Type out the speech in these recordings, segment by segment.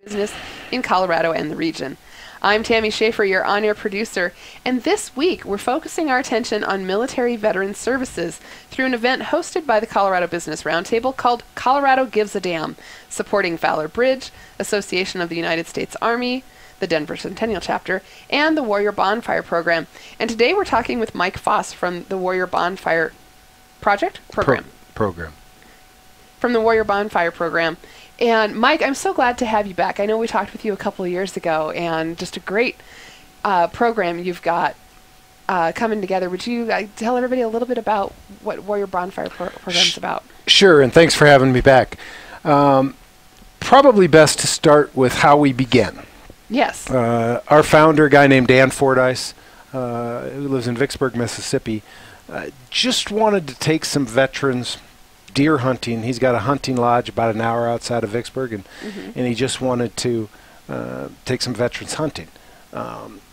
business in Colorado and the region. I'm Tammy Schaefer, your on-air producer, and this week we're focusing our attention on military veteran services through an event hosted by the Colorado Business Roundtable called Colorado Gives a Damn, supporting Fowler Bridge, Association of the United States Army, the Denver Centennial Chapter, and the Warrior Bonfire Program. And today we're talking with Mike Foss from the Warrior Bonfire Program. From the Warrior Bonfire Program. And Mike, I'm so glad to have you back. I know we talked with you a couple of years ago, and just a great program you've got coming together. Would you tell everybody a little bit about what Warrior Bonfire Program is about? Sure, and thanks for having me back. Probably best to start with how we began. Yes. Our founder, a guy named Dan Fordyce, who lives in Vicksburg, Mississippi, just wanted to take some veterans deer hunting. He's got a hunting lodge about an hour outside of Vicksburg, and he just wanted to take some veterans hunting.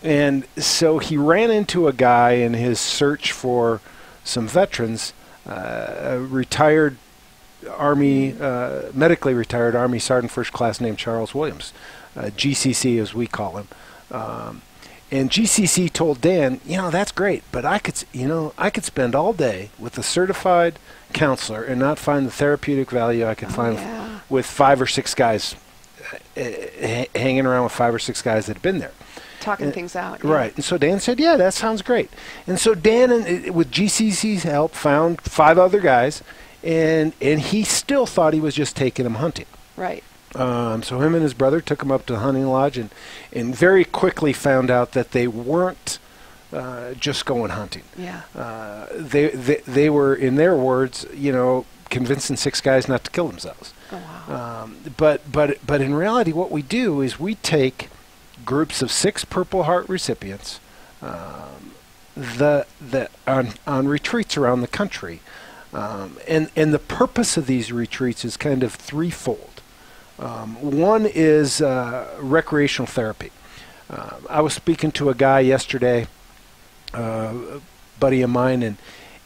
And so he ran into a guy in his search for some veterans, a retired Army, medically retired Army Sergeant First Class named Charles Williams, GCC as we call him. And GCC told Dan, that's great, but I could spend all day with a certified counselor and not find the therapeutic value I could find with 5 or 6 guys, hanging around with 5 or 6 guys that had been there. Talking things out. Yeah. Right. And so Dan said, yeah, that sounds great. And so Dan, with GCC's help, found 5 other guys, and he still thought he was just taking them hunting. Right. So him and his brother took him up to the hunting lodge and very quickly found out that they weren't just going hunting. Yeah. They were, in their words, convincing 6 guys not to kill themselves. Oh, wow. But in reality, what we do is we take groups of 6 Purple Heart recipients on retreats around the country, and the purpose of these retreats is kind of threefold. One is recreational therapy. I was speaking to a guy yesterday, a buddy of mine,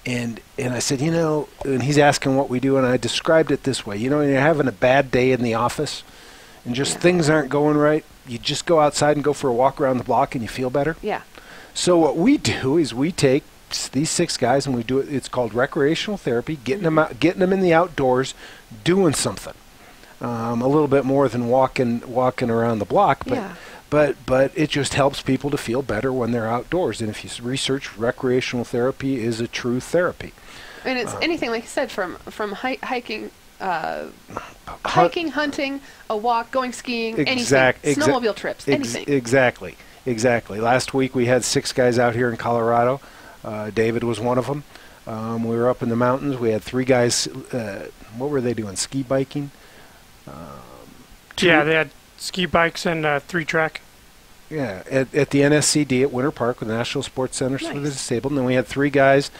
and I said, and he's asking what we do, and I described it this way. You're having a bad day in the office, and just things aren't going right. You just go outside and go for a walk around the block, and you feel better. Yeah. So what we do is we take these 6 guys, and we do it. It's called recreational therapy, getting them out, getting them in the outdoors, doing something. A little bit more than walking around the block, but it just helps people to feel better when they're outdoors. And if you research, recreational therapy is a true therapy. And it's anything, like you said, from hiking, hunting, a walk, going skiing, anything, snowmobile trips, anything. Exactly. Last week we had 6 guys out here in Colorado. David was one of them. We were up in the mountains. We had 3 guys. What were they doing? Ski biking. They had ski bikes and 3-track. Yeah, at the NSCD at Winter Park with the National Sports Center for the Disabled. And then we had 3 guys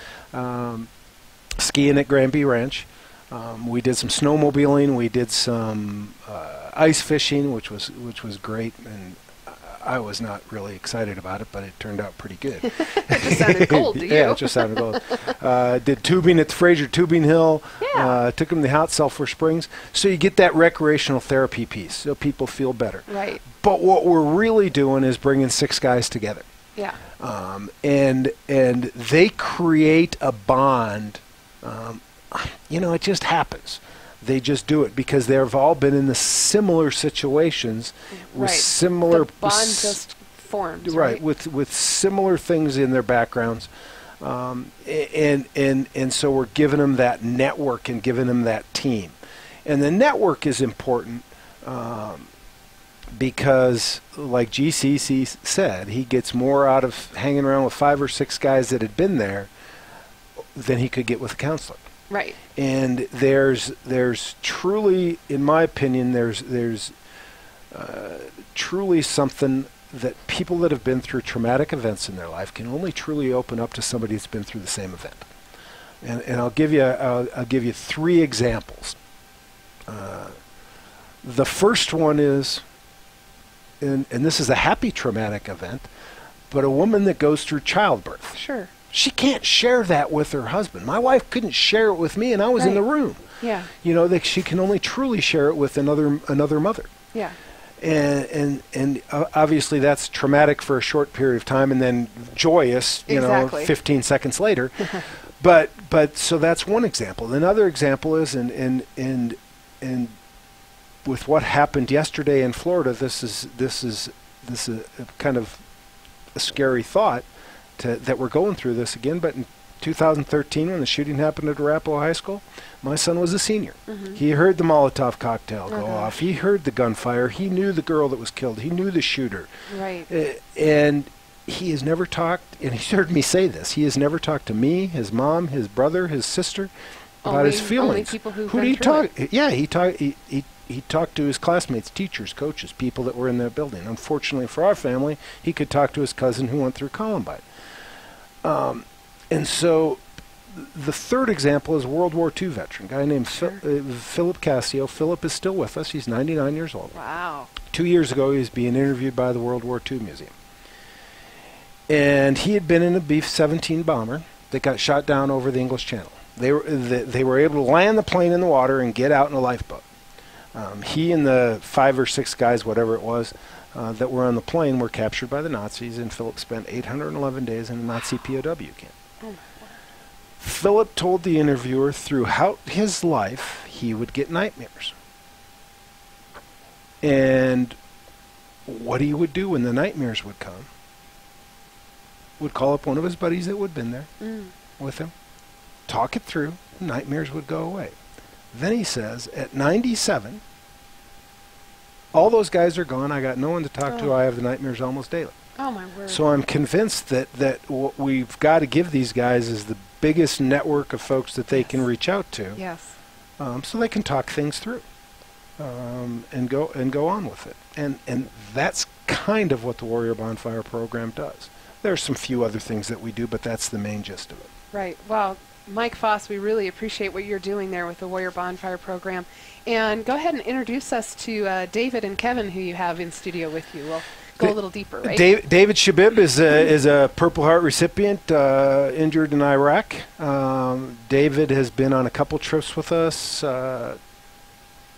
skiing at Granby Ranch. We did some snowmobiling. We did some ice fishing, which was great. And I was not really excited about it, but it turned out pretty good. It just sounded cold to you. Yeah, it just sounded cold. Did tubing at the Fraser Tubing Hill. Yeah. Took them to Hot Sulphur Springs. So you get that recreational therapy piece, so people feel better. Right. But what we're really doing is bringing 6 guys together. Yeah. And they create a bond. It just happens. They just do it because they've all been in the similar situations with similar the bond just forms, right? With similar things in their backgrounds, and so we're giving them that network and giving them that team, and the network is important because, like GCC said, he gets more out of hanging around with 5 or 6 guys that had been there than he could get with a counselor. Right. And there's truly, in my opinion, there's truly something that people that have been through traumatic events in their life can only truly open up to somebody that's been through the same event. And I'll give you 3 examples. The first one is, and this is a happy traumatic event, but a woman that goes through childbirth. Sure. She can't share that with her husband. My wife couldn't share it with me, and I was in the room. Yeah. That she can only truly share it with another mother. Yeah. And obviously that's traumatic for a short period of time, and then joyous, Exactly. 15 seconds later. But so that's one example. Another example is in with what happened yesterday in Florida. This is a kind of a scary thought that we're going through this again. But in 2013, when the shooting happened at Arapahoe High School, my son was a senior. Mm-hmm. He heard the Molotov cocktail go off. He heard the gunfire. He knew the girl that was killed. He knew the shooter. Right. And he has never talked, and he's heard me say this, he has never talked to me, his mom, his brother, his sister about his feelings. Only people who did he talk? Yeah, he talked to his classmates, teachers, coaches, people that were in that building. Unfortunately for our family, he could talk to his cousin who went through Columbine. And so the third example is a World War II veteran, a guy named Philip Cassio. Philip is still with us. He's 99 years old. Wow. 2 years ago, he was being interviewed by the World War II Museum. And he had been in a B-17 bomber that got shot down over the English Channel. They were able to land the plane in the water and get out in a lifeboat. He and the 5 or 6 guys, whatever it was, that were on the plane were captured by the Nazis, and Philip spent 811 days in a Nazi POW camp. Oh, Philip told the interviewer throughout his life he would get nightmares. And what he would do when the nightmares would come, would call up one of his buddies that would have been there with him, talk it through, nightmares would go away. Then he says, at 97, all those guys are gone, I got no one to talk to, I have the nightmares almost daily. Oh, my word. So I'm convinced that what we've got to give these guys is the biggest network of folks that they can reach out to, so they can talk things through and go on with it. And that's kind of what the Warrior Bonfire Program does. There's some few other things that we do, but that's the main gist of it. Right. Well, Mike Foss, we really appreciate what you're doing there with the Warrior Bonfire Program. And go ahead and introduce us to David and Kevin, who you have in studio with you. We'll go a little deeper, right? David Shabib is a Purple Heart recipient, injured in Iraq. David has been on a couple trips with us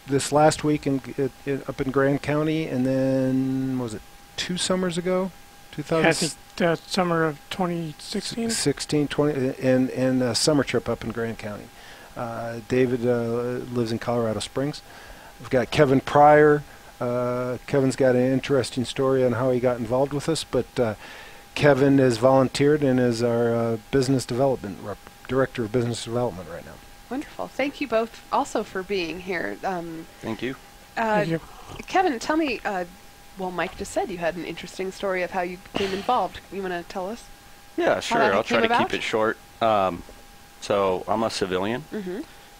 this last week up in Grand County, and then, was it 2 summers ago? I think the summer of 2016? 16, 20, and a summer trip up in Grand County. David lives in Colorado Springs. We've got Kevin Pryor. Kevin's got an interesting story on how he got involved with us, but Kevin has volunteered and is our business development director of business development right now. Wonderful. Thank you both also for being here. Thank you. Thank you. Kevin, tell me, well, Mike just said you had an interesting story of how you became involved. You want to tell us? Yeah, sure. I'll try to keep it short. So I'm a civilian,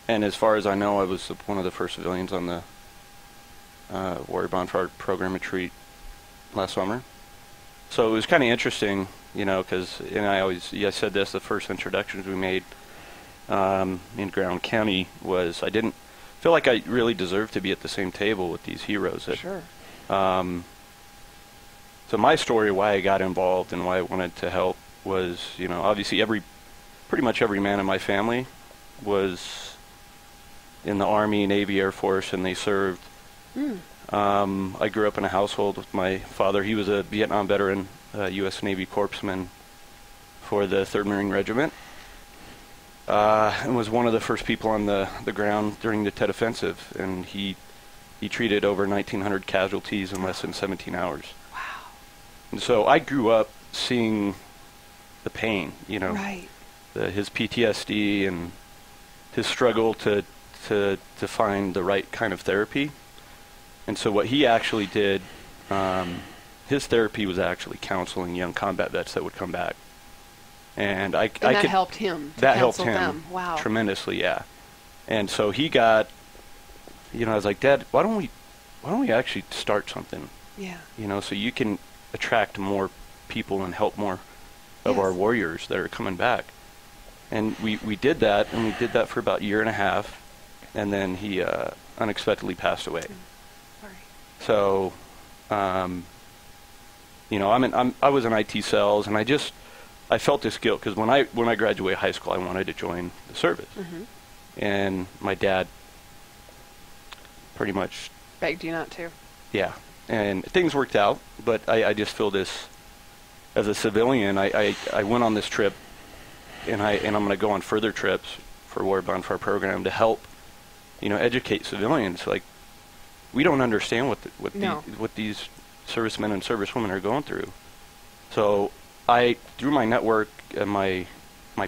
and as far as I know, I was one of the first civilians on the Warrior Bonfire Program retreat last summer. So it was kind of interesting, because, and I said this, the first introductions we made in Grand County was I didn't feel like I really deserved to be at the same table with these heroes. Sure. So my story, why I got involved and why I wanted to help was, obviously pretty much every man in my family was in the Army, Navy, Air Force, and they served. I grew up in a household with my father. He was a Vietnam veteran, U.S. Navy corpsman for the 3rd Marine Regiment, and was one of the first people on the ground during the Tet Offensive, and he treated over 1,900 casualties in less than 17 hours. Wow. And so I grew up seeing the pain, Right. His PTSD and his struggle to find the right kind of therapy. And so what he actually did, his therapy was actually counseling young combat vets that would come back. And that helped him. That helped him them. Wow. tremendously, yeah. And so he got, I was like, Dad, why don't we actually start something? Yeah. So you can attract more people and help more of our warriors that are coming back. And we did that, and we did that for about a year and a half, and then he unexpectedly passed away. Sorry. So, I was in IT sales, and I felt this guilt because when I graduated high school, I wanted to join the service, and my dad pretty much begged you not to. Yeah, and things worked out. But I just feel this as a civilian. I went on this trip, and I'm going to go on further trips for Warrior Bonfire Program to help, educate civilians. Like, we don't understand what these servicemen and servicewomen are going through. So through my network and my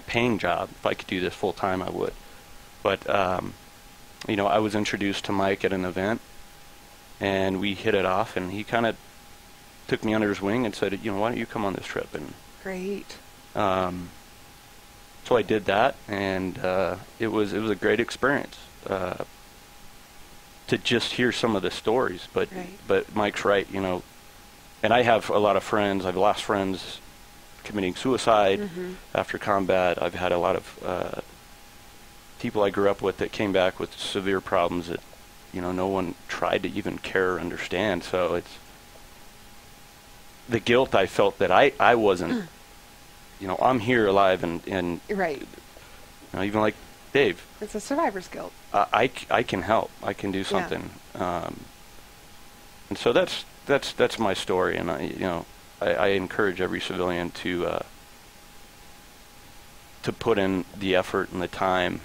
paying job, if I could do this full time, I would. But I was introduced to Mike at an event, and we hit it off, and he kind of took me under his wing and said, why don't you come on this trip? And great. So I did that, and it was a great experience to just hear some of the stories. But Mike's right, and I have a lot of friends. I've lost friends committing suicide after combat. I've had a lot of people I grew up with that came back with severe problems that no one tried to even care or understand. So it's the guilt I felt that I wasn't, I'm here alive and right. Even like Dave. It's a survivor's guilt. I can help. I can do something. Yeah. And so that's my story, and I encourage every civilian to put in the effort and the time.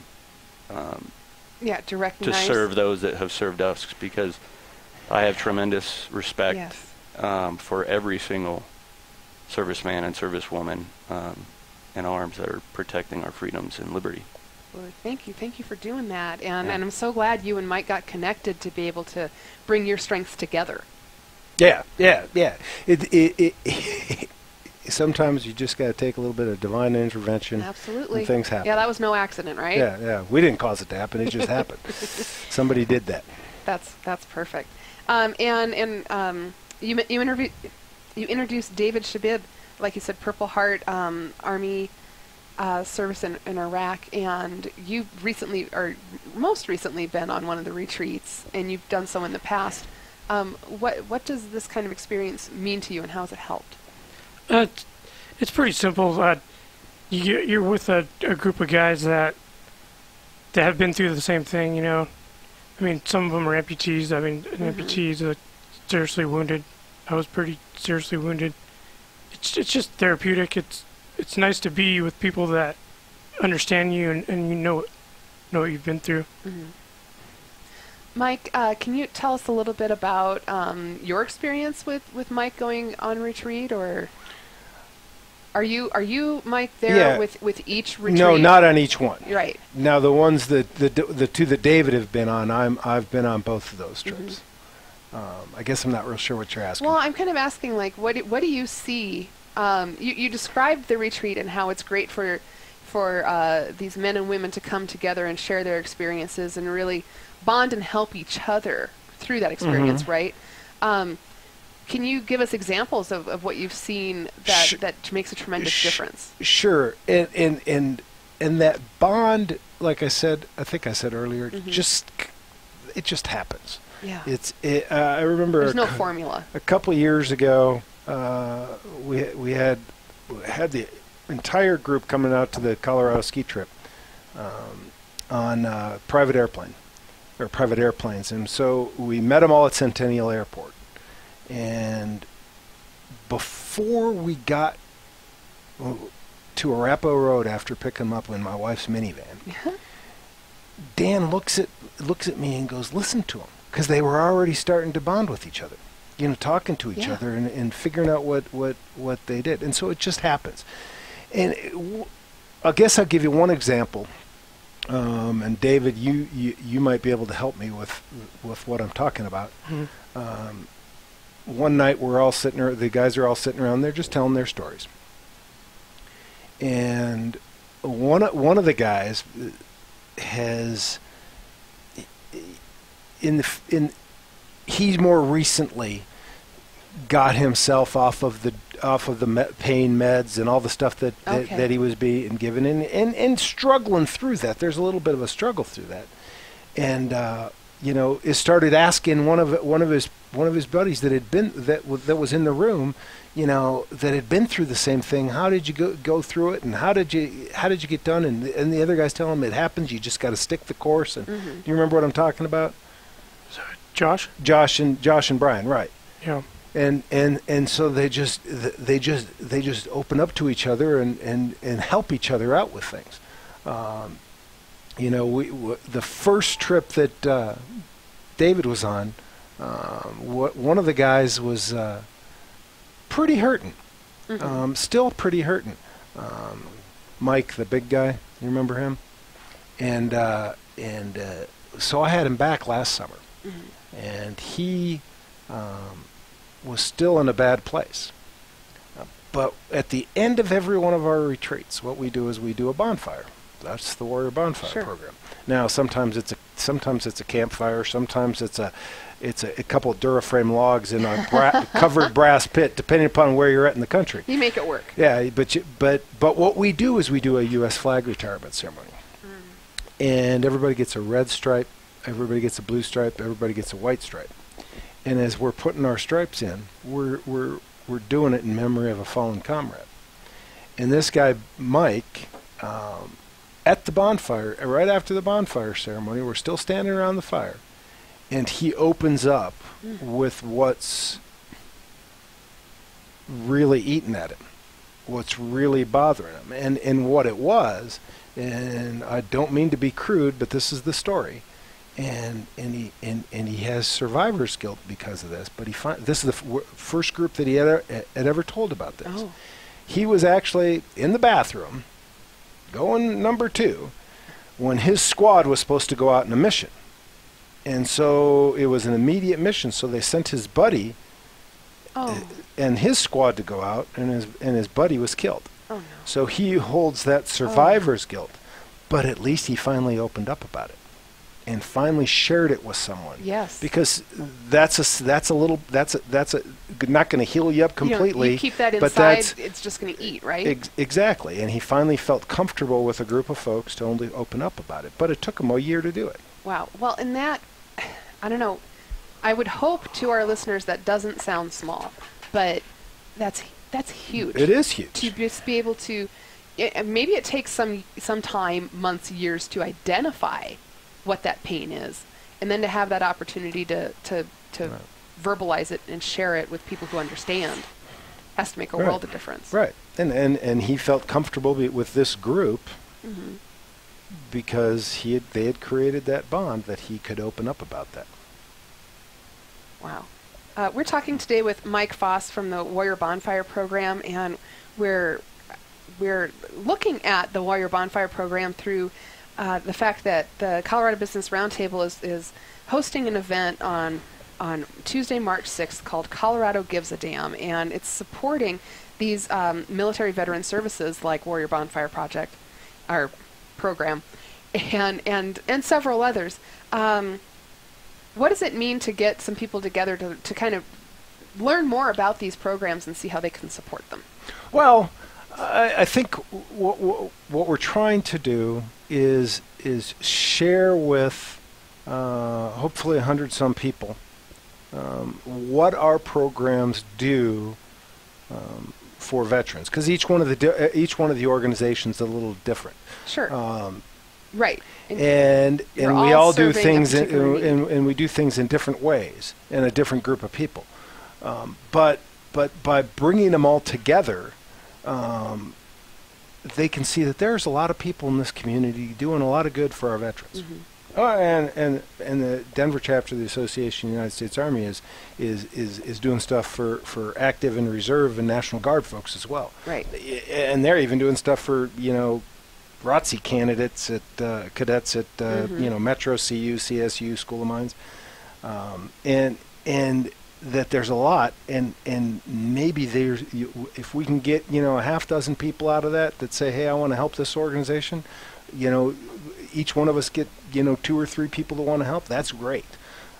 To recognize, to serve those that have served us, because I have tremendous respect for every single serviceman and servicewoman in arms that are protecting our freedoms and liberty. Well, thank you for doing that, and I'm so glad you and Mike got connected to be able to bring your strengths together. Yeah. Sometimes you just got to take a little bit of divine intervention. Absolutely. And things happen. Yeah, that was no accident, right? Yeah. We didn't cause it to happen. It just happened. Somebody did that. That's perfect. You introduced David Shabib, like you said, Purple Heart, Army service in Iraq, and you've most recently been on one of the retreats, and you've done so in the past. What does this kind of experience mean to you, and how has it helped? It's pretty simple. You're with a group of guys that have been through the same thing, I mean, some of them are amputees. I mean, an amputee is seriously wounded. I was pretty seriously wounded. It's just therapeutic. It's nice to be with people that understand you and you know what you've been through. Mm-hmm. Mike, can you tell us a little bit about your experience with Mike going on retreat, or are you Mike there with each retreat? No, not on each one. Right. Now the ones the two that David have been on, I've been on both of those trips. I guess I'm not real sure what you're asking. Well, I'm kind of asking, like, what do you see? You described the retreat and how it's great for these men and women to come together and share their experiences and really bond and help each other through that experience, right? Can you give us examples of what you've seen that makes a tremendous difference? Sure. And that bond, like I think I said earlier, it just happens. Yeah. I remember there's no formula. A couple of years ago, we had the entire group coming out to the Colorado ski trip on private airplanes, and so we met them all at Centennial Airport. And before we got to Arapahoe Road after picking them up in my wife's minivan, Dan looks at me and goes, "Listen to them," because they were already starting to bond with each other, talking to each other and figuring out what they did. And so it just happens. And I guess I'll give you one example. And David, you might be able to help me with what I'm talking about. One night the guys are all sitting around there just telling their stories. And one of the guys has he's more recently got himself off of the pain meds and all the stuff that he was being given, and struggling through that. There's a little bit of a struggle through that, and it started asking one of his buddies that was in the room, that had been through the same thing. How did you go through it, and how did you get done? And the other guy's telling him it happens. You just got to stick the course. And do you remember what I'm talking about? Sorry, Josh and Brian, right? Yeah. And so they just open up to each other and help each other out with things. You know, the first trip that David was on, one of the guys was pretty hurting, still pretty hurting. Mike, the big guy, you remember him? And so I had him back last summer, and he was still in a bad place. But at the end of every one of our retreats, what we do is we do a bonfire. That's the Warrior Bonfire Program. Now, sometimes it's a campfire, sometimes it's a couple of Duraframe logs in a covered brass pit, depending upon where you're at in the country. You make it work. Yeah, but what we do is we do a U.S. flag retirement ceremony, and everybody gets a red stripe, everybody gets a blue stripe, everybody gets a white stripe, and as we're putting our stripes in, we're doing it in memory of a fallen comrade. And this guy, Mike, at the bonfire, right after the bonfire ceremony, we're still standing around the fire, and he opens up with what's really eating at him, what's really bothering him, and what it was. And I don't mean to be crude, but this is the story. And he has survivor's guilt because of this. But this is the first group that he had ever told about this. Oh. He was actually in the bathroom, going number 2, when his squad was supposed to go out on a mission. And so it was an immediate mission. So they sent his buddy and his squad to go out, and his buddy was killed. Oh, no. So he holds that survivor's guilt. But at least he finally opened up about it and finally shared it with someone. Yes. Because that's not going to heal you up completely. You keep that inside, it's just going to eat, right? Exactly. And he finally felt comfortable with a group of folks to only open up about it. But it took him a year to do it. Wow. Well, and that, I don't know, I would hope to our listeners that doesn't sound small, but that's huge. It is huge. To just be able to, maybe it takes some time, months, years to identify what that pain is, and then to have that opportunity to verbalize it and share it with people who understand has to make a world of difference. Right. And he felt comfortable with this group because they had created that bond that he could open up about that. Wow. We're talking today with Mike Foss from the Warrior Bonfire Program, and we're looking at the Warrior Bonfire Program through the fact that the Colorado Business Roundtable is hosting an event on Tuesday, March 6th called Colorado Gives a Damn, and it's supporting these military veteran services like Warrior Bonfire Project, our program, and several others. What does it mean to get some people together to kind of learn more about these programs and see how they can support them? Well, I think what we're trying to do is share with hopefully 100-some people what our programs do for veterans, because each one of the organizations is a little different. Sure. Right. And we all do things and we do things in different ways in a different group of people. But by bringing them all together, they can see that there's a lot of people in this community doing a lot of good for our veterans. And the Denver chapter of the Association of the United States Army is doing stuff for active and reserve and National Guard folks as well. Right. And they're even doing stuff for ROTC candidates at cadets at Metro, CU, CSU, School of Mines, and that there's a lot, and maybe if we can get a half dozen people out of that say, hey, I want to help this organization, each one of us get 2 or 3 people that want to help. That's great,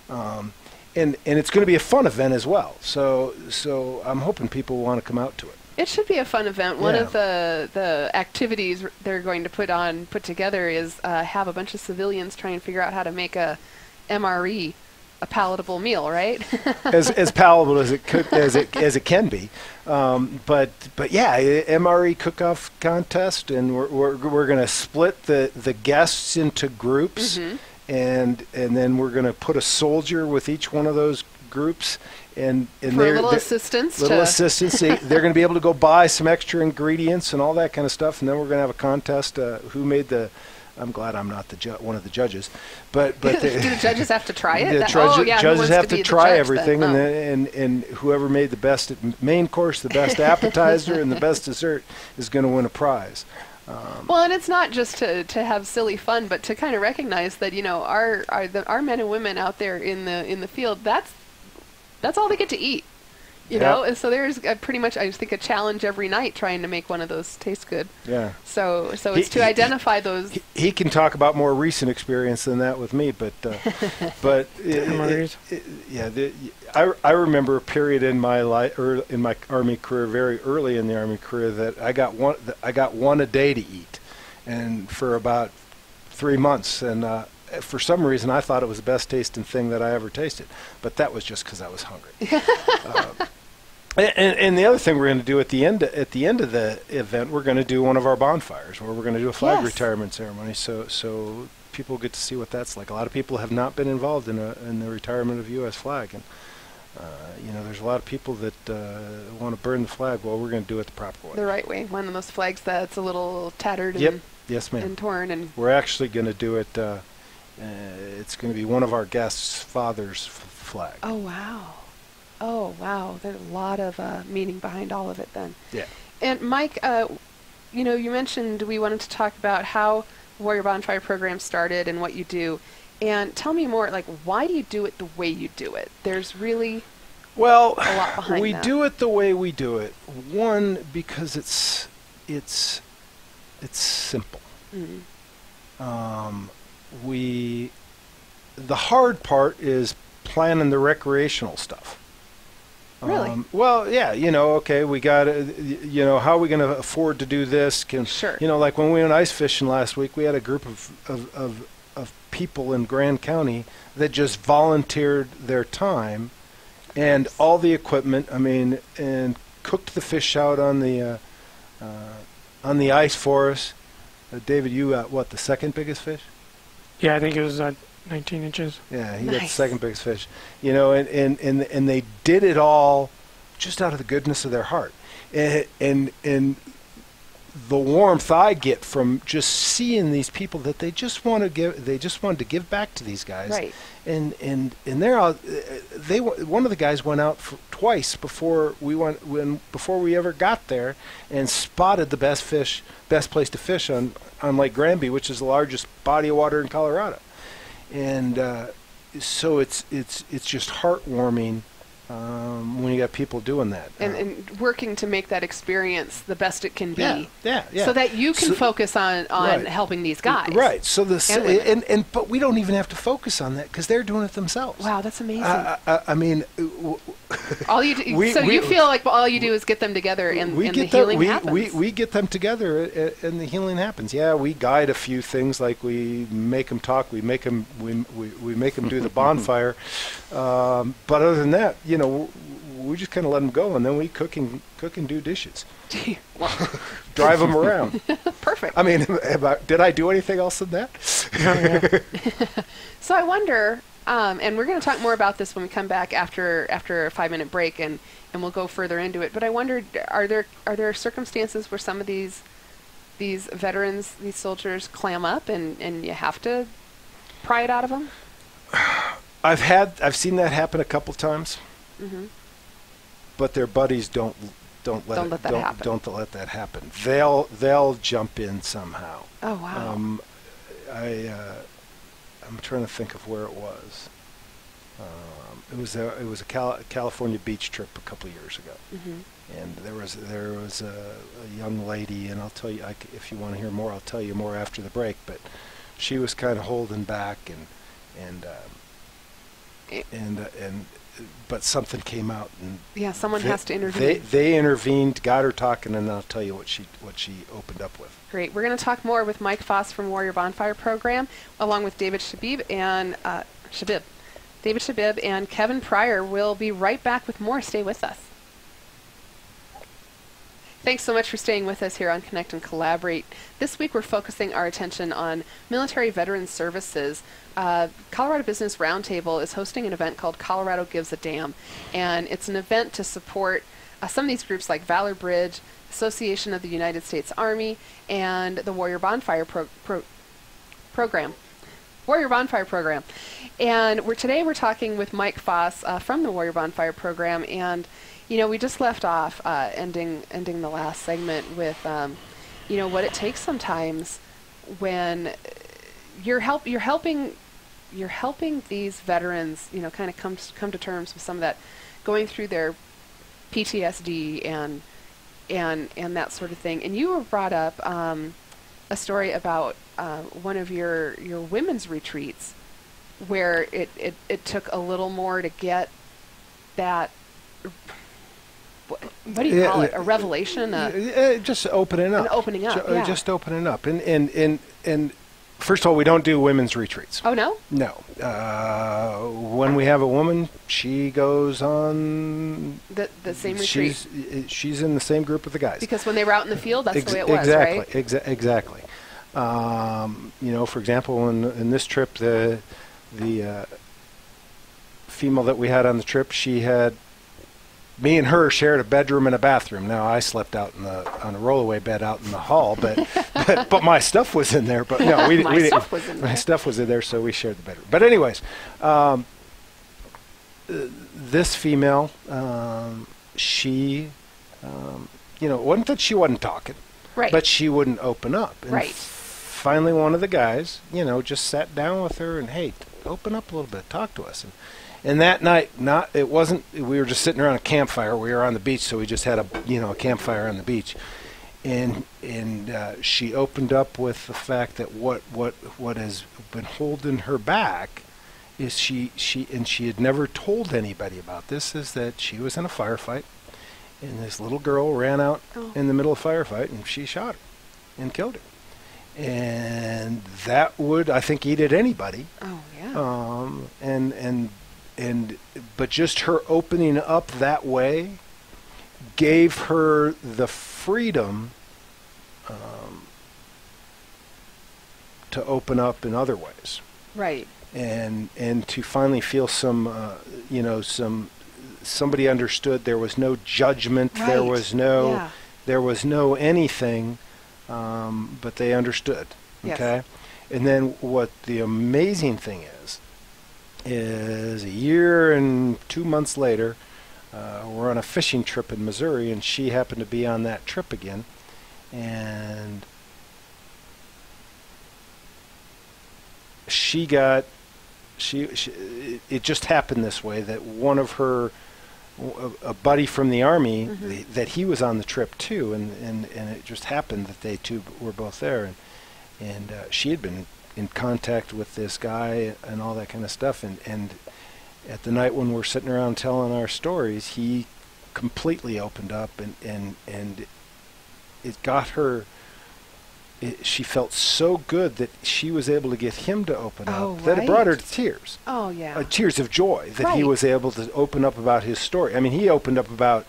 and it's going to be a fun event as well. So I'm hoping people want to come out to it. It should be a fun event. One of the activities they're going to put together is have a bunch of civilians try and figure out how to make a MRE a palatable meal, right? as palatable as it can be, but yeah, MRE cook-off contest, and we're going to split the guests into groups, and then we're going to put a soldier with each one of those groups, and for a little assistance. They're going to be able to go buy some extra ingredients and all that kind of stuff, and then we're going to have a contest. Who made the? I'm glad I'm not one of the judges, but do the judges have to try it? Judges have to try everything, and whoever made the best main course, the best appetizer, and the best dessert is going to win a prize. Well, and it's not just to have silly fun, but to kind of recognize that our men and women out there in the field, that's all they get to eat. You know, and so there's pretty much, I just think, a challenge every night trying to make one of those taste good. Yeah. So it's to identify those. He can talk about more recent experience than that with me, but I remember a period in my life, or in my Army career, very early in the Army career, that I got one a day to eat, and for about 3 months, and for some reason, I thought it was the best tasting thing that I ever tasted, but that was just because I was hungry. And the other thing we're going to do at the end of the event, we're going to do one of our bonfires, where we're going to do a flag retirement ceremony. So people get to see what that's like. A lot of people have not been involved in the retirement of U.S. flag, and there's a lot of people that want to burn the flag. Well, we're going to do it the proper way, the right way. One of those flags that's a little tattered. Yes, ma'am. And torn. And we're actually going to do it. It's going to be one of our guests' father's flag. Oh, wow. There's a lot of meaning behind all of it then. Yeah. And Mike, you mentioned we wanted to talk about how Warrior Bonfire Program started and what you do. And tell me more, like, why do you do it the way you do it? There's really a lot behind we that. do it the way we do it. One, because it's simple. Mm-hmm. The hard part is planning the recreational stuff. Really? Well, yeah, okay, we got how are we going to afford to do this? Sure. Like when we went ice fishing last week, we had a group of people in Grand County that just volunteered their time and all the equipment, and cooked the fish out on the ice for us. David, you got the second biggest fish? Yeah, I think it was 19 inches. Yeah, he got the second biggest fish. And they did it all just out of the goodness of their heart. And the warmth I get from just seeing these people that they just wanted to give back to these guys. Right. And they're out. One of the guys went out twice before we ever got there, and spotted the best place to fish on Lake Granby, which is the largest body of water in Colorado. And so it's just heartwarming when you got people doing that. And working to make that experience the best it can be. Yeah. So that you can focus on helping these guys. Right. So but we don't even have to focus on that because they're doing it themselves. Wow, that's amazing. All you do, you feel like all you do is get them together and the healing happens. We get them together and the healing happens. Yeah, we guide a few things, like we make them talk, we make them do the bonfire. But other than that, we just kind of let them go, and then we cook and do dishes. Drive them around. Perfect. Did I do anything else than that? So I wonder, and we're going to talk more about this when we come back after a 5-minute break, and we'll go further into it. But I wondered, are there circumstances where some of these veterans, these soldiers, clam up, and you have to pry it out of them? I've seen that happen a couple times. Mm-hmm. But their buddies don't let that happen. They'll jump in somehow. Oh wow. I'm trying to think of where it was. It was a California beach trip a couple of years ago. Mm-hmm. And there was a young lady, and I'll tell you, if you want to hear more, I'll tell you more after the break. But she was kind of holding back, but something came out, and someone has to intervene. They intervened, got her talking, and I'll tell you what she opened up with. Great. We're going to talk more with Mike Foss from Warrior Bonfire Program, along with David Shabib and David Shabib and Kevin Pryor. Will be right back with more. Stay with us. Thanks so much for staying with us here on Connect and Collaborate. This week we're focusing our attention on military veteran services. Colorado Business Roundtable is hosting an event called Colorado Gives a Damn, and it's an event to support some of these groups like Valor Bridge, Association of the United States Army, and the Warrior Bonfire Program. Warrior Bonfire Program. And today we're talking with Mike Foss from the Warrior Bonfire Program, and we just left off ending the last segment with what it takes sometimes when you're helping these veterans kind of come to terms with some of that, going through their PTSD and that sort of thing. And you were brought up a story about one of your women's retreats where it took a little more to get that. What do you call it? A revelation? Just opening up. An opening up. Yeah. Just opening up. And first of all, we don't do women's retreats. Oh, no? No. When we have a woman, she goes on the same retreat. She's in the same group with the guys. Because when they were out in the field, that's the way it was, right? Exactly. For example, in this trip, the female that we had on the trip, me and her shared a bedroom and a bathroom. Now I slept out on a rollaway bed out in the hall, but my stuff was in there. But no, we didn't. My stuff was in there, so we shared the bedroom. But anyways, this female, she, wasn't that she wasn't talking, right? But she wouldn't open up. And right. Finally, one of the guys, just sat down with her and, hey, open up a little bit, talk to us. And that night, we were just sitting around a campfire. We were on the beach, so we just had a campfire on the beach. And she opened up with the fact that what has been holding her back is she had never told anybody about this, is that she was in a firefight, and this little girl ran out in the middle of a firefight, and she shot her and killed her. And that would, I think, eat at anybody. Oh, yeah. But just her opening up that way gave her the freedom to open up in other ways. Right. And to finally feel somebody understood. There was no judgment. Right. There was no anything, but they understood. Yes. Okay. And then what the amazing thing is a year and 2 months later, we're on a fishing trip in Missouri, and she happened to be on that trip again. And it just happened this way, that one of her, a buddy from the Army, that he was on the trip too, and it just happened that they two were both there, and she had been in contact with this guy and all that kind of stuff, and at the night when we're sitting around telling our stories, he completely opened up, and it got her. She felt so good that she was able to get him to open up, that it brought her to tears. Oh, yeah. Tears of joy that he was able to open up about his story. I mean, he opened up about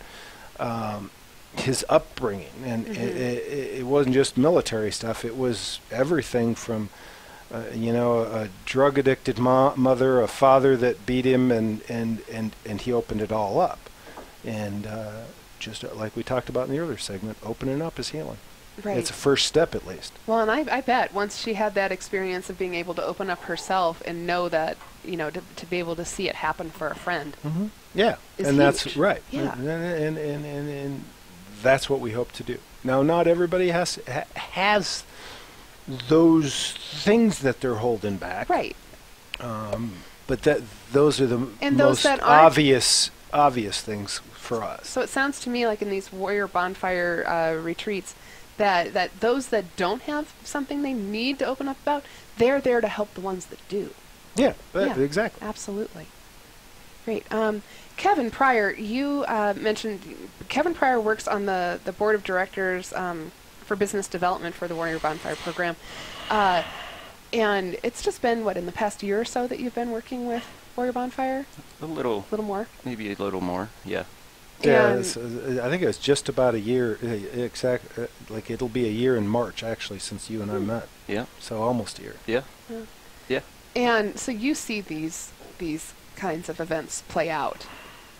his upbringing, and it wasn't just military stuff. It was everything from, a drug-addicted mother, a father that beat him, and he opened it all up. And just like we talked about in the earlier segment, opening up is healing. Right. It's a first step, at least. Well, and I bet once she had that experience of being able to open up herself and know that, to be able to see it happen for a friend. Mm-hmm. Yeah, and huge. That's right. Yeah. And that's what we hope to do. Now, not everybody has those things that they're holding back. Right. But those are the most obvious things for us. So it sounds to me like in these Warrior Bonfire retreats, that those that don't have something they need to open up about, they're there to help the ones that do. Yeah, exactly. Absolutely. Great. Kevin Pryor, you mentioned Kevin Pryor works on the board of directors for business development for the Warrior Bonfire Program. And it's just been, in the past year or so that you've been working with Warrior Bonfire? A little more? Maybe a little more, yeah. Yeah, I think it was just about a year, like it'll be a year in March, actually, since you and I met. Yeah. So almost a year. Yeah. Yeah. And so you see these kinds of events play out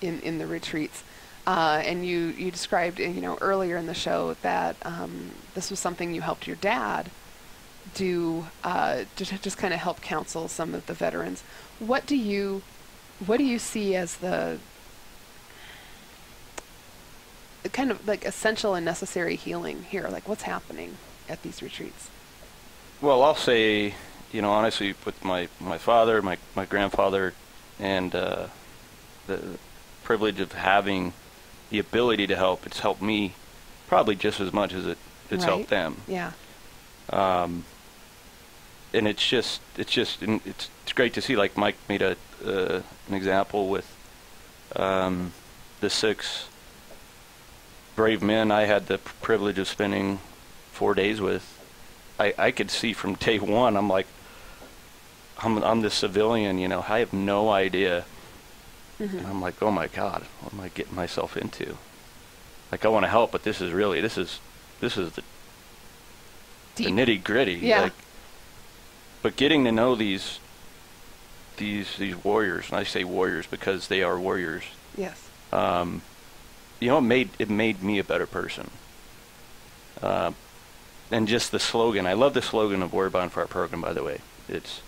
in the retreats. And you described, earlier in the show that this was something you helped your dad do to just kind of help counsel some of the veterans. What do you see as the kind of like essential and necessary healing here? Like, what's happening at these retreats? Well, I'll say, honestly, with my father, my grandfather, and the privilege of having the ability to help, it's helped me probably just as much as it's helped them. Yeah. And it's great to see. Like Mike made an example with the 6 brave men I had the privilege of spending 4 days with. I could see from day one. I'm like, I'm the civilian. I have no idea. Mm-hmm. And I'm like, oh my God, what am I getting myself into? Like, I want to help, but this is the nitty gritty. Yeah. Like, but getting to know these warriors, and I say warriors because they are warriors. Yes. It made me a better person. And just the slogan. I love the slogan of Warrior Bonfire Program, by the way. It's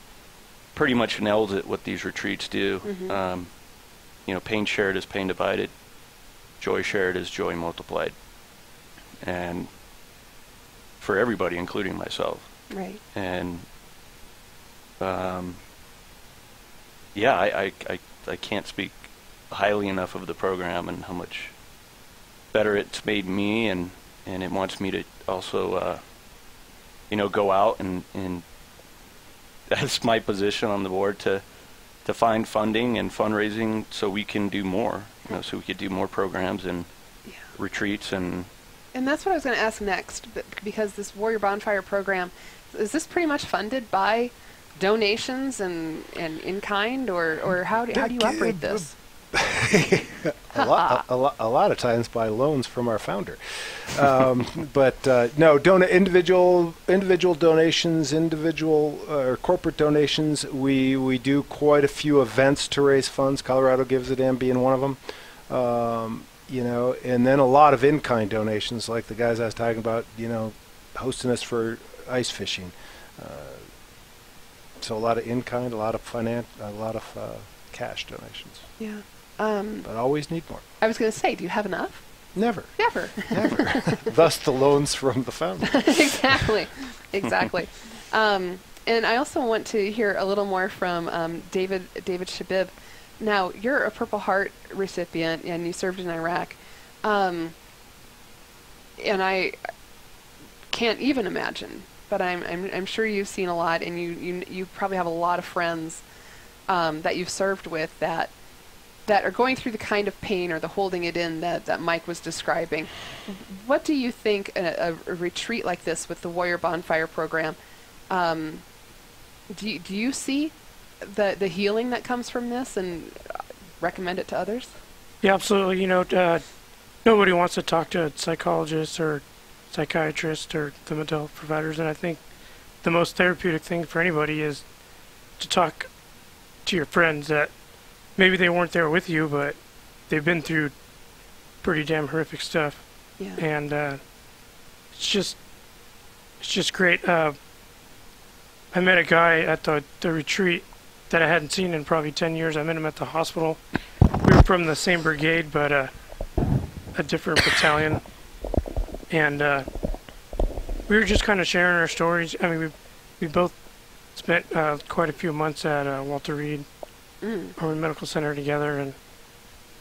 pretty much nails it what these retreats do. Mm-hmm. Pain shared is pain divided. Joy shared is joy multiplied. And for everybody, including myself. Right. And I can't speak highly enough of the program and how much better it's made me, and it wants me to also go out and that's my position on the board to find funding and fundraising so we can do more, so we could do more programs and retreats. And that's what I was going to ask next, because this Warrior Bonfire Program, is this pretty much funded by donations and in kind, or how do you operate this? a lot of times by loans from our founder, but no, individual donations, or corporate donations. We do quite a few events to raise funds. Colorado Gives a Damn being one of them, and then a lot of in-kind donations, like the guys I was talking about, hosting us for ice fishing. So a lot of in-kind, a lot of cash donations. Yeah. But always need more. I was going to say, do you have enough? Never. Never. Thus the loans from the founder. Exactly. And I also want to hear a little more from David Shabib. Now, you're a Purple Heart recipient, and you served in Iraq. And I can't even imagine, but I'm sure you've seen a lot, and you probably have a lot of friends that you've served with that are going through the kind of pain or the holding it in that Mike was describing. What do you think a retreat like this with the Warrior Bonfire Program, do you see the healing that comes from this and recommend it to others? Yeah, absolutely. Nobody wants to talk to a psychologist or psychiatrist or the mental health providers, and I think the most therapeutic thing for anybody is to talk to your friends that maybe they weren't there with you, but they've been through pretty damn horrific stuff. Yeah. And it's just great. I met a guy at the retreat that I hadn't seen in probably 10 years. I met him at the hospital. We were from the same brigade, but a different battalion. And we were just kind of sharing our stories. I mean, we both spent quite a few months at Walter Reed Army Medical Center together, and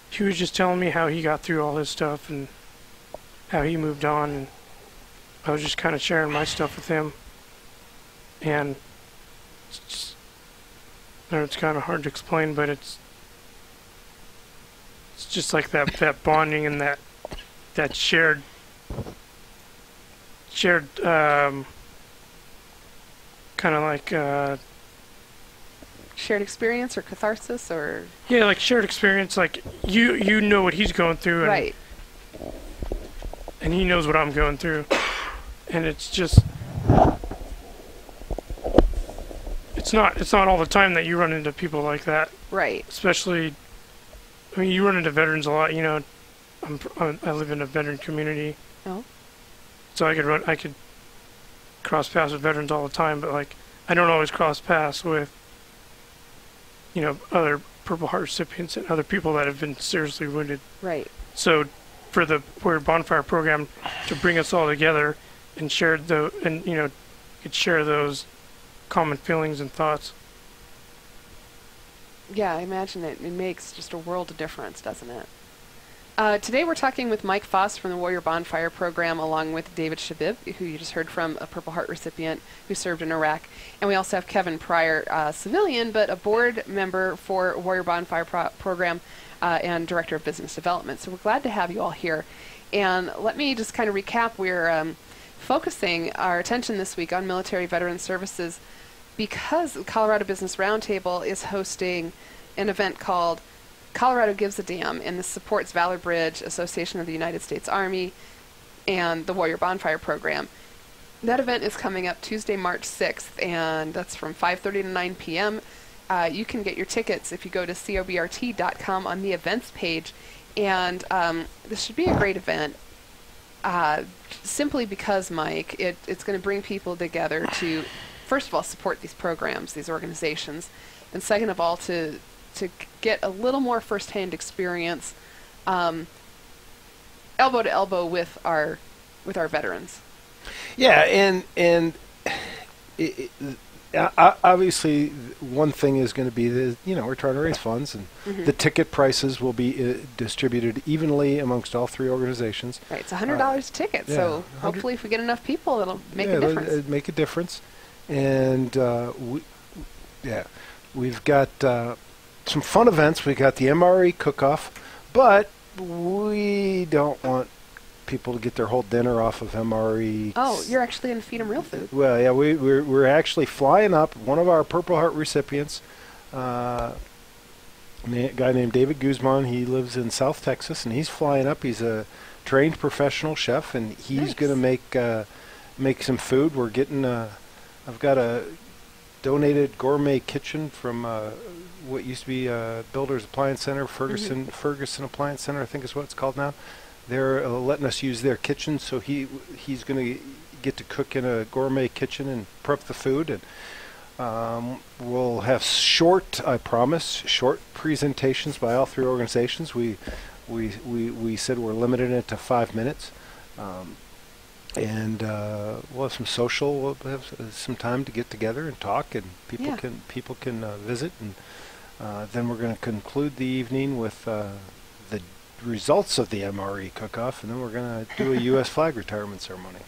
he was just telling me how he got through all his stuff and how he moved on, and I was just kind of sharing my stuff with him. And it's kind of hard to explain, but it's just like that bonding and that shared kind of like shared experience or catharsis or? Yeah, like shared experience. Like you know what he's going through, and, right? And he knows what I'm going through, and it's just it's not all the time that you run into people like that. Right. Especially, I mean, you run into veterans a lot. You know, I live in a veteran community. Oh. So I could cross paths with veterans all the time, but like I don't always cross paths with, you know, other Purple Heart recipients and other people that have been seriously wounded. Right. So, for the Warrior Bonfire Program to bring us all together and share could share those common feelings and thoughts. Yeah, I imagine it makes just a world of difference, doesn't it? Today we're talking with Mike Foss from the Warrior Bonfire Program, along with David Shabib, who you just heard from, a Purple Heart recipient who served in Iraq. And we also have Kevin Pryor, civilian, but a board member for Warrior Bonfire Program and Director of Business Development. So we're glad to have you all here. And let me just kind of recap. We're focusing our attention this week on military veteran services because Colorado Business Roundtable is hosting an event called Colorado Gives a Damn, and this supports Valor Bridge, Association of the United States Army, and the Warrior Bonfire Program. That event is coming up Tuesday, March 6th, and that's from 5:30 to 9 p.m. You can get your tickets if you go to COBRT.com on the events page, and this should be a great event, simply because, Mike, it's going to bring people together to, first of all, support these programs, these organizations, and second of all, to get a little more first-hand experience, elbow to elbow with our veterans. Yeah, and obviously one thing is going to be we're trying to raise funds, and the ticket prices will be distributed evenly amongst all three organizations. Right, it's $100 a ticket, yeah, so hopefully if we get enough people, it'll make a difference. It'll make a difference, and we've got some fun events. We got the MRE cook-off, but we don't want people to get their whole dinner off of MRE. Oh, you're actually going to feed them real food. Well, yeah, we're actually flying up one of our Purple Heart recipients, a guy named David Guzman. He lives in South Texas, and he's flying up. He's a trained professional chef, and he's going to make some food. We're getting I've got a donated gourmet kitchen from what used to be Builders Appliance Center, Ferguson Appliance Center, I think is what it's called now. They're letting us use their kitchen, so he's going to get to cook in a gourmet kitchen and prep the food. And we'll have short presentations by all three organizations. We said we're limiting it to 5 minutes. And we'll have some social. We'll have some time to get together and talk, and people can visit, and then we're going to conclude the evening with the results of the MRE cook-off, and then we're going to do a U.S. flag retirement ceremony.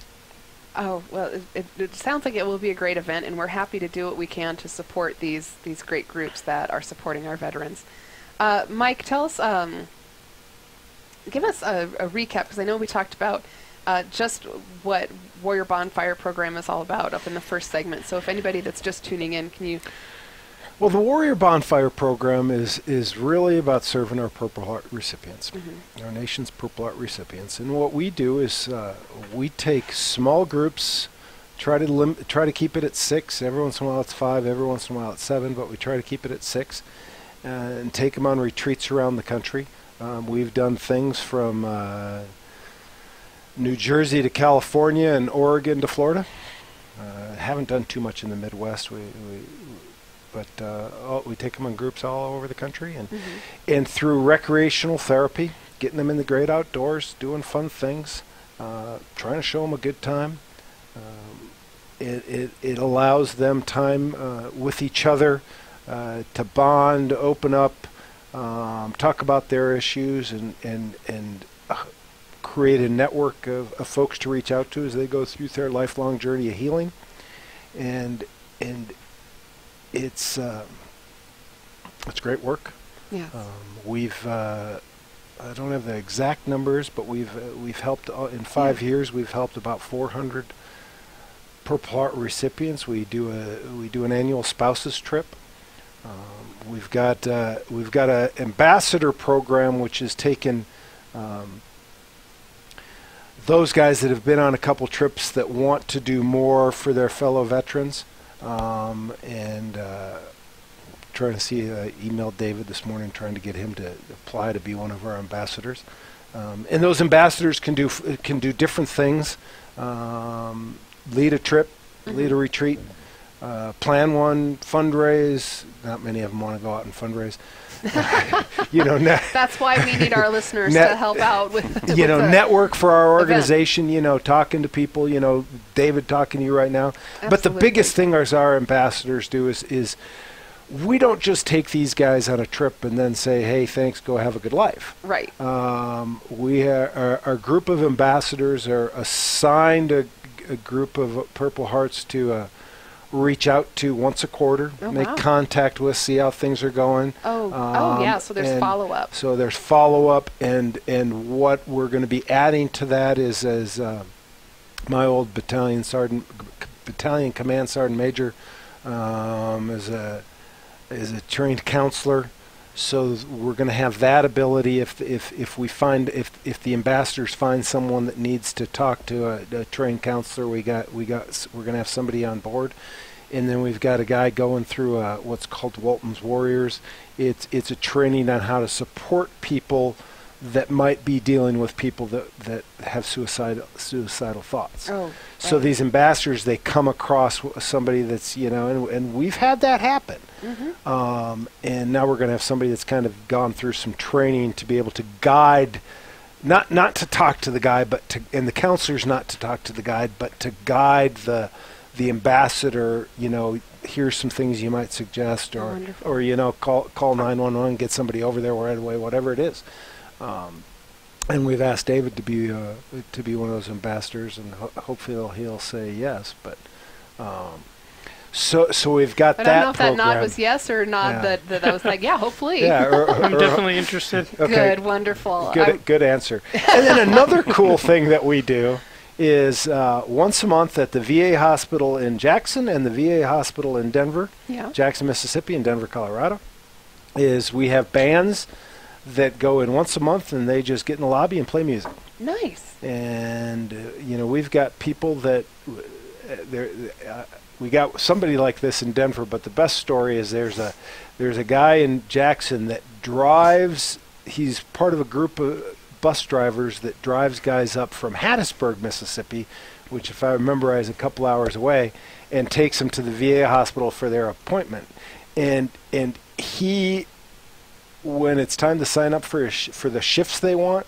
Oh, well, it sounds like it will be a great event, and we're happy to do what we can to support these great groups that are supporting our veterans. Mike, tell us, give us a recap, because I know we talked about just what Warrior Bonfire Program is all about up in the first segment. So if anybody that's just tuning in, can you... Well, the Warrior Bonfire Program is really about serving our Purple Heart recipients, our nation's Purple Heart recipients. And what we do is we take small groups, try to keep it at 6. Every once in a while it's 5, every once in a while it's 7, but we try to keep it at 6, and take them on retreats around the country. We've done things from New Jersey to California and Oregon to Florida. Haven't done too much in the Midwest. But we take them in groups all over the country, and through recreational therapy, getting them in the great outdoors, doing fun things, trying to show them a good time. It allows them time with each other to bond, open up, talk about their issues, and create a network of folks to reach out to as they go through their lifelong journey of healing. And it's great work. Yeah. I don't have the exact numbers, but we've helped in 5 years. We've helped about 400 Purple Heart recipients. We do an annual spouses trip We've got an ambassador program which has taken those guys that have been on a couple trips that want to do more for their fellow veterans, and trying to see. I emailed David this morning trying to get him to apply to be one of our ambassadors. And those ambassadors can do different things. Lead a trip, lead a retreat, plan one, fundraise. Not many of them want to go out and fundraise. That's why we need our listeners to help out with network for our organization. Talking to people. David talking to you right now. Absolutely. But the biggest thing our ambassadors do is we don't just take these guys on a trip and then say, hey, thanks, go have a good life. Right. Our group of ambassadors are assigned a group of Purple Hearts to reach out to once a quarter, make contact with, see how things are going. So there's follow-up. So there's follow-up, and what we're going to be adding to that is, as my old battalion command sergeant major is a trained counselor, so we're going to have that ability if the ambassadors find someone that needs to talk to a trained counselor, we're going to have somebody on board. And then we've got a guy going through what's called Walton's Warriors. It's a training on how to support people that might be dealing with people that have suicidal thoughts. So these ambassadors, they come across somebody that's, and we've had that happen. And now we're going to have somebody that's kind of gone through some training to be able to guide, not to talk to the guy, and the counselor's not to talk to the guide, but to guide the ambassador. Here's some things you might suggest, or call 911, get somebody over there right away, whatever it is. And we've asked David to be one of those ambassadors, and hopefully he'll say yes. But so we've got that. I don't know if that nod was yes or not. Yeah. That I was like, yeah, hopefully. Yeah, I'm definitely interested. Okay. Good, wonderful. Good answer. And then another cool thing that we do is once a month at the VA hospital in Jackson and the VA hospital in Denver, Jackson, Mississippi, and Denver, Colorado, is we have bands that go in once a month, and they just get in the lobby and play music. Nice. And we've got people that we got somebody like this in Denver, but the best story is there's a guy in Jackson that drives. He's part of a group of bus drivers that drives guys up from Hattiesburg, Mississippi, which, if I remember right, is a couple hours away, and takes them to the VA hospital for their appointment. And he, when it's time to sign up for the shifts they want,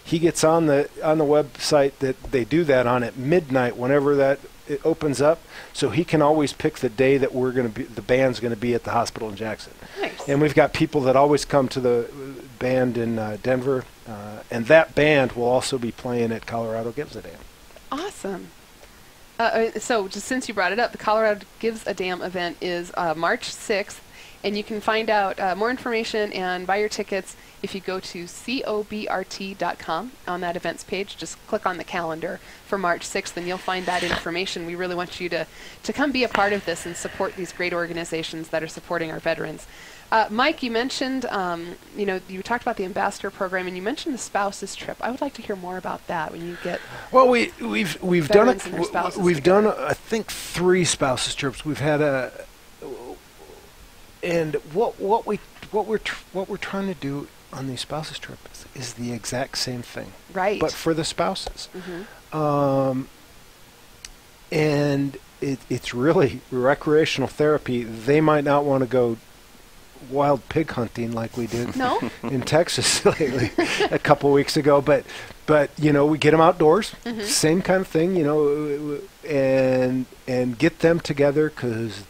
he gets on the website that they do that on at midnight, whenever that it opens up, so he can always pick the day that the band's going to be at the hospital in Jackson. Nice. And we've got people that always come to the band in Denver, and that band will also be playing at Colorado Gives a Damn. Awesome. So just since you brought it up, the Colorado Gives a Damn event is March 6th. And you can find out more information and buy your tickets if you go to COBRT.com on that events page. Just click on the calendar for March 6th, and you'll find that information. We really want you to come be a part of this and support these great organizations that are supporting our veterans. Mike, you mentioned, you talked about the ambassador program, and you mentioned the spouses trip. I would like to hear more about that when you get. Well, we've done I think 3 spouses trips. We've had and what we're trying to do on these spouses trips is the exact same thing, right? But for the spouses, and it's really recreational therapy. They might not want to go wild pig hunting like we did in Texas lately a couple weeks ago, but we get them outdoors, same kind of thing, and get them together, because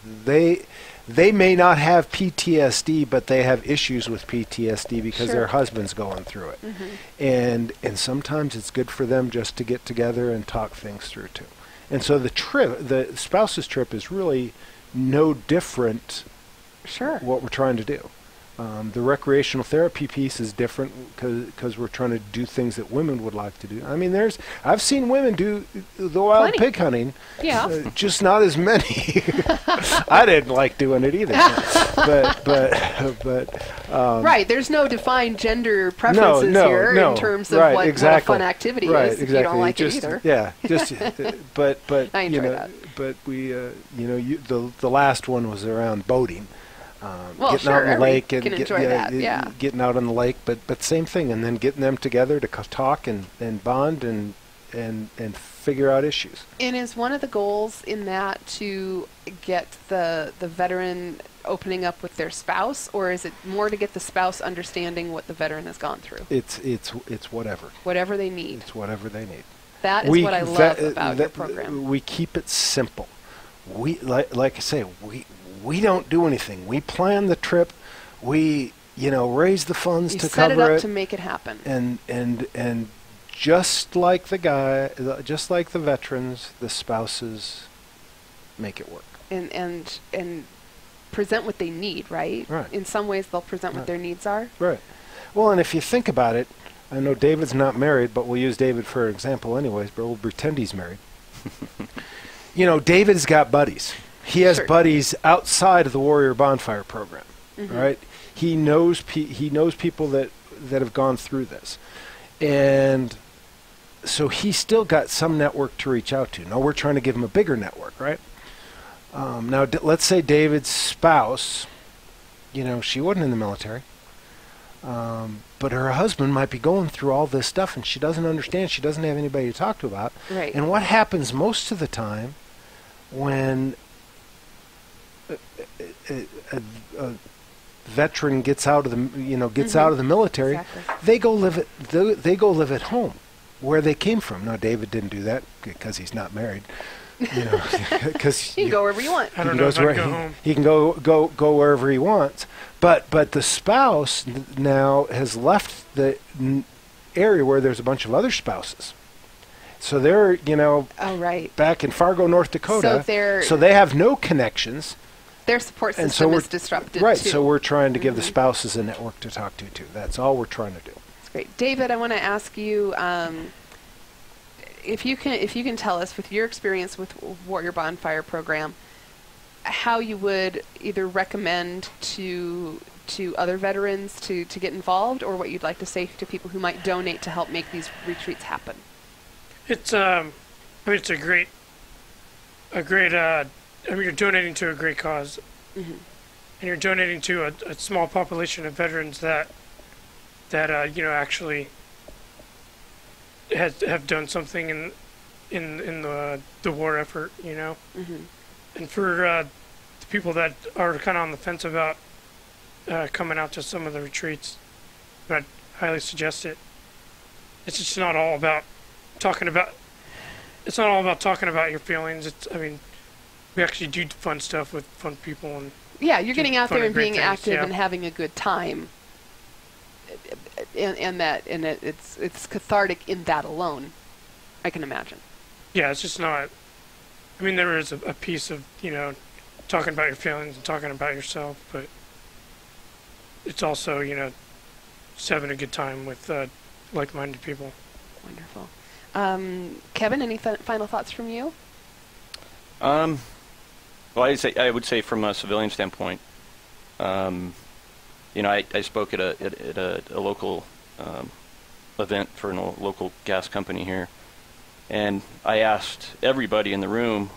they may not have PTSD, but they have issues with PTSD because their husband's going through it. And sometimes it's good for them just to get together and talk things through too. And so the spouses trip is really no different what we're trying to do. The recreational therapy piece is different because we're trying to do things that women would like to do. I mean, I've seen women do the wild pig hunting, just not as many. I didn't like doing it either. but right, there's no defined gender preferences here in terms of what a fun activity is. If you don't like it either. Yeah, just but I enjoy that. But we the last one was around boating. Getting out on the lake and getting out on the lake, but same thing, and then getting them together to talk and bond and figure out issues. And is one of the goals in that to get the veteran opening up with their spouse, or is it more to get the spouse understanding what the veteran has gone through? It's whatever. Whatever they need. It's whatever they need. That is what I love about your program. We keep it simple. We like I say, we don't do anything. We plan the trip. We, raise the funds to cover it. You set it up to make it happen. And just like just like the veterans, the spouses make it work. And present what they need, right? Right. In some ways, they'll present what their needs are. Right. Well, and if you think about it, I know David's not married, but we'll use David for example anyways, but we'll pretend he's married. David's got buddies. He has buddies outside of the Warrior Bonfire Program, right? He knows people that have gone through this, and so he's still got some network to reach out to. Now we're trying to give him a bigger network, right? Now let's say David's spouse, she wasn't in the military, but her husband might be going through all this stuff, and she doesn't understand. She doesn't have anybody to talk to about. Right. And what happens most of the time when a veteran gets out of the out of the military, they go live at home where they came from. Now David didn't do that because he's not married. Because he can go wherever you want. I don't know if I'd go home. He can go wherever he wants. But the spouse now has left the area where there's a bunch of other spouses. So they're back in Fargo, North Dakota. So they have no connections. Their support system is disrupted, right, too. So we're trying to give the spouses a network to talk to, too. That's all we're trying to do. That's great. David, I want to ask you, if you can tell us, with your experience with Warrior Bonfire Program, how you would either recommend to other veterans to get involved, or what you'd like to say to people who might donate to help make these retreats happen. It's it's a great you're donating to a great cause, and you're donating to a small population of veterans that actually have done something in the war effort, and for the people that are kind of on the fence about coming out to some of the retreats, I'd highly suggest it. It's just not all about talking about. It's not all about talking about your feelings. We actually do fun stuff with fun people, and you're getting out there and being active and having a good time, and it's cathartic in that alone, I can imagine. Yeah, it's just not. There is a piece of talking about your feelings and talking about yourself, but it's also just having a good time with like-minded people. Wonderful. Kevin, any final thoughts from you? Well, I would say from a civilian standpoint, I spoke at a local event for a local gas company here, and I asked everybody in the room,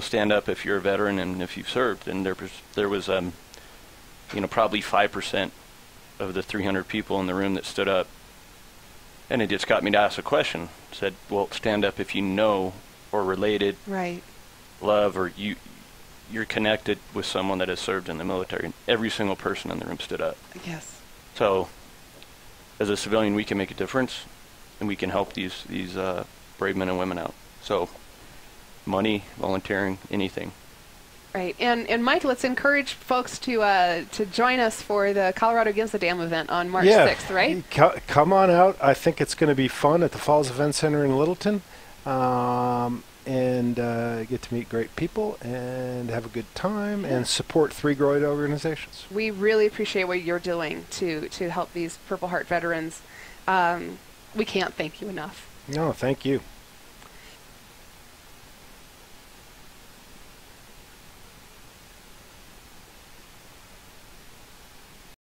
stand up if you're a veteran and if you've served, and there was probably 5% of the 300 people in the room that stood up, and it just got me to ask a question. Said, well, stand up if you know or related, right, love, or you're connected with someone that has served in the military. And every single person in the room stood up. Yes. So, as a civilian, we can make a difference, and we can help these brave men and women out. So, money, volunteering, anything. Right. And Mike, let's encourage folks to join us for the Colorado Against the Dam event on March 6th, right? Come on out. I think it's going to be fun at the Falls Event Center in Littleton. and get to meet great people and have a good time and support 3 great organizations. We really appreciate what you're doing to help these Purple Heart veterans. We can't thank you enough. No, thank you.